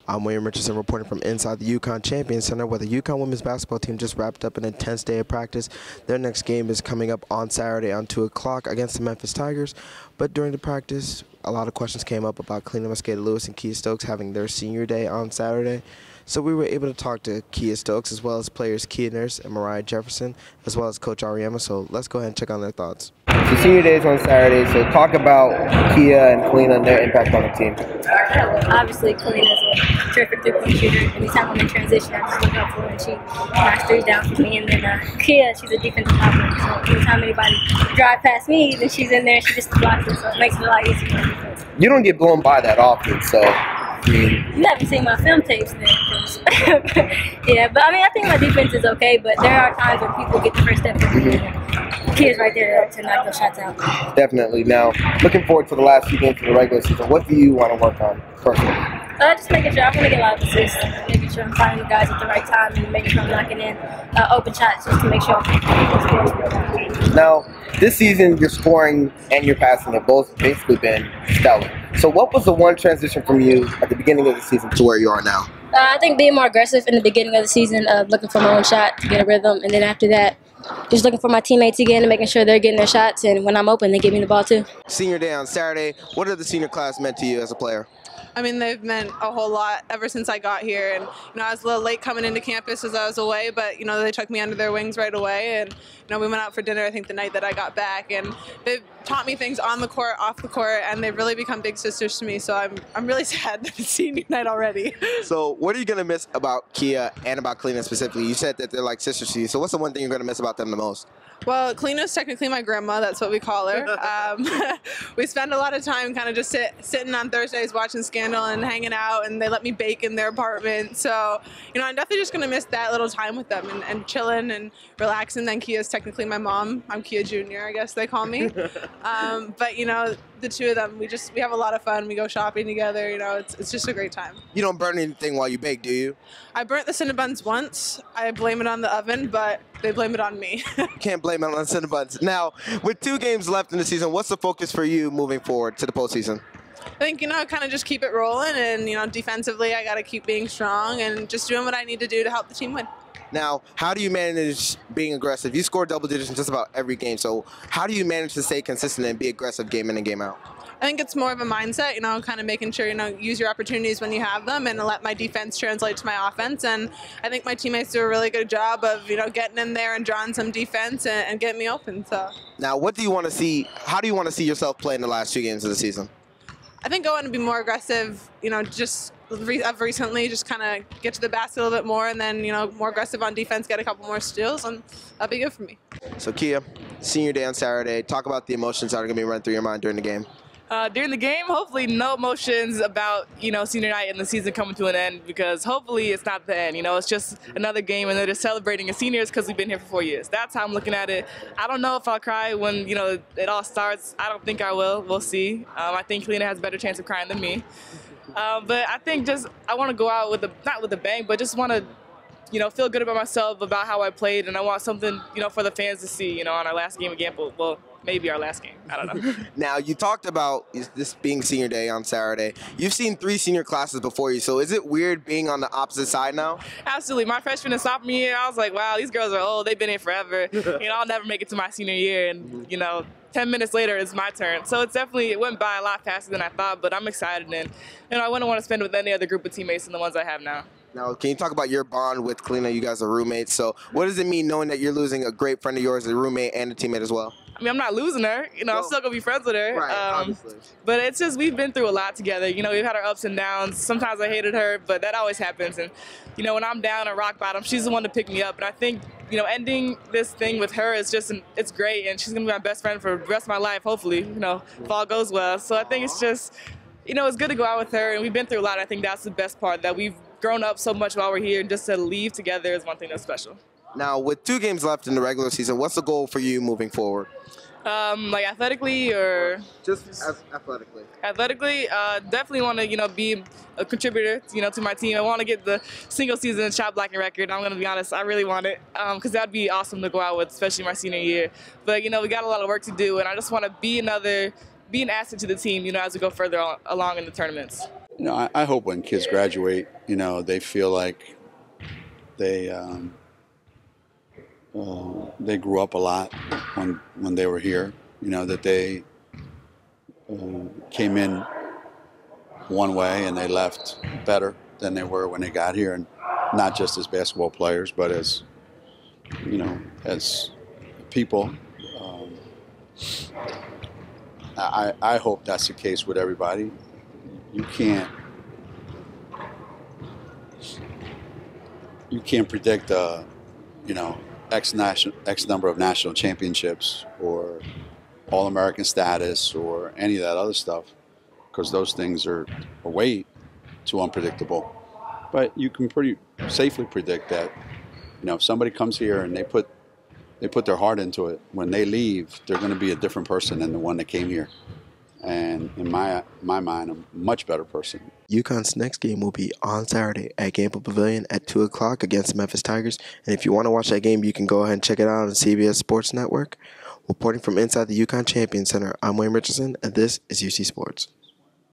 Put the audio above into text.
I'm William Richardson reporting from inside the UConn Champion Center, where the UConn women's basketball team just wrapped up an intense day of practice. Their next game is coming up on Saturday on 2 o'clock against the Memphis Tigers. But during the practice, a lot of questions came up about Kaleena Mosqueda-Lewis and Kiah Stokes having their senior day on Saturday. So we were able to talk to Kiah Stokes, as well as players Kiah Nurse and Moriah Jefferson, as well as Coach Auriemma. So let's go ahead and check on their thoughts. So senior day is on Saturday, so talk about Kiah and Kaleena and their impact on the team. Obviously, Kaleena's a terrific three-point shooter. Anytime I'm in transition, I just look up for her and she knocks threes down for me. And then Kiah, she's a defensive operator, so anytime anybody drive past me, then she's in there and she just blocks it, so it makes it a lot easier on defense. You don't get blown by that often, so... You haven't seen my film tapes then. Yeah, but I mean, I think my defense is okay, but there are times when people get the first step for me. Kiah's right there to knock those shots out. Definitely. Now, looking forward to the last few games of the regular season, what do you want to work on personally? Just making sure I'm going to get a lot of assists, making sure I'm finding the guys at the right time and making sure I'm knocking in open shots just to make sure I'm Now, this season, your scoring and your passing have both basically been stellar. So what was the one transition from you at the beginning of the season to where you are now? I think being more aggressive in the beginning of the season, looking for my own shot to get a rhythm, and then after that, just looking for my teammates again and making sure they're getting their shots, and when I'm open, they give me the ball too. Senior day on Saturday, what have the senior class meant to you as a player? I mean, they've meant a whole lot ever since I got here, and I was a little late coming into campus as I was away, but they took me under their wings right away, and we went out for dinner I think the night that I got back, and they've taught me things on the court, off the court, and they've really become big sisters to me. So I'm really sad that it's senior night already. So what are you gonna miss about Kiah and about Kaleena specifically? You said that they're like sisters to you. So what's the one thing you're gonna miss about them the most? Well, Kaleena's technically my grandma. That's what we call her. We spend a lot of time kind of just sitting on Thursdays watching Scandal and hanging out, and they let me bake in their apartment. So, I'm definitely just going to miss that little time with them and chilling and relaxing. Then Kiah's technically my mom. I'm Kiah Jr., I guess they call me. But, the two of them, we have a lot of fun. We go shopping together. It's just a great time. You don't burn anything while you bake, do you? I burnt the Cinnabons once. I blame it on the oven, but they blame it on me. Can't blame it on the Cinnabons. Now, with 2 games left in the season, what's the focus for you moving forward to the postseason? I think, kind of just keep it rolling, and, defensively, I got to keep being strong and just doing what I need to do to help the team win. Now, how do you manage being aggressive? You score double digits in just about every game, so how do you manage to stay consistent and be aggressive game in and game out? I think it's more of a mindset, kind of making sure, use your opportunities when you have them and let my defense translate to my offense. And I think my teammates do a really good job of, getting in there and drawing some defense and getting me open. So. Now, what do you want to see? How do you want to see yourself play in the last 2 games of the season? I think I want to be more aggressive, just recently, just kind of get to the basket a little bit more, and then, more aggressive on defense, get a couple more steals, and that'll be good for me. So, Kiah, senior day on Saturday. Talk about the emotions that are going to be running through your mind during the game. During the game, hopefully no emotions about, senior night and the season coming to an end, because hopefully it's not the end. It's just another game and they're just celebrating as seniors because we've been here for 4 years. That's how I'm looking at it. I don't know if I'll cry when, it all starts. I don't think I will. We'll see. I think Kaleena has a better chance of crying than me. But I think I want to go out with not with a bang, but just want to, feel good about myself, about how I played, and I want something, for the fans to see, on our last game again. Well, maybe our last game. I don't know. Now, you talked about this being senior day on Saturday. You've seen 3 senior classes before you, so is it weird being on the opposite side now? Absolutely. My freshman and sophomore year, I was like, wow, these girls are old. They've been here forever. I'll never make it to my senior year, and, 10 minutes later, it's my turn. So it went by a lot faster than I thought, but I'm excited, and I wouldn't want to spend it with any other group of teammates than the ones I have now. Now, can you talk about your bond with Kaleena? You guys are roommates, so what does it mean knowing that you're losing a great friend of yours, a roommate and a teammate as well? I mean, I'm not losing her. I'm still going to be friends with her. Right, obviously. But it's just we've been through a lot together. We've had our ups and downs. Sometimes I hated her, but that always happens. And, when I'm down at rock bottom, she's the one to pick me up. And I think, ending this thing with her is just, it's great. And she's going to be my best friend for the rest of my life, hopefully, if all goes well. So I think it's just, it's good to go out with her. And we've been through a lot. I think that's the best part, that we've grown up so much while we're here. And just to leave together is one thing that's special. Now, with 2 games left in the regular season, what's the goal for you moving forward? Like athletically or? Just athletically. Athletically, definitely want to, be a contributor, to my team. I want to get the single season shot blocking record. I'm going to be honest, I really want it, because that'd be awesome to go out with, especially my senior year. But, we got a lot of work to do, and I just want to be an asset to the team, as we go further along in the tournaments. I hope when kids graduate, they feel like they grew up a lot when they were here. That they came in one way and they left better than they were when they got here, and not just as basketball players, but as as people. I hope that's the case with everybody. You can't predict X number of national championships or All-American status or any of that other stuff, because those things are way too unpredictable. But you can pretty safely predict that, if somebody comes here and they put their heart into it, when they leave, they're going to be a different person than the one that came here. And in my mind, a much better person. UConn's next game will be on Saturday at Gamble Pavilion at 2 o'clock against the Memphis Tigers. And if you want to watch that game, you can go ahead and check it out on CBS Sports Network. Reporting from inside the UConn Champion Center, I'm Richardson, and this is UC Sports.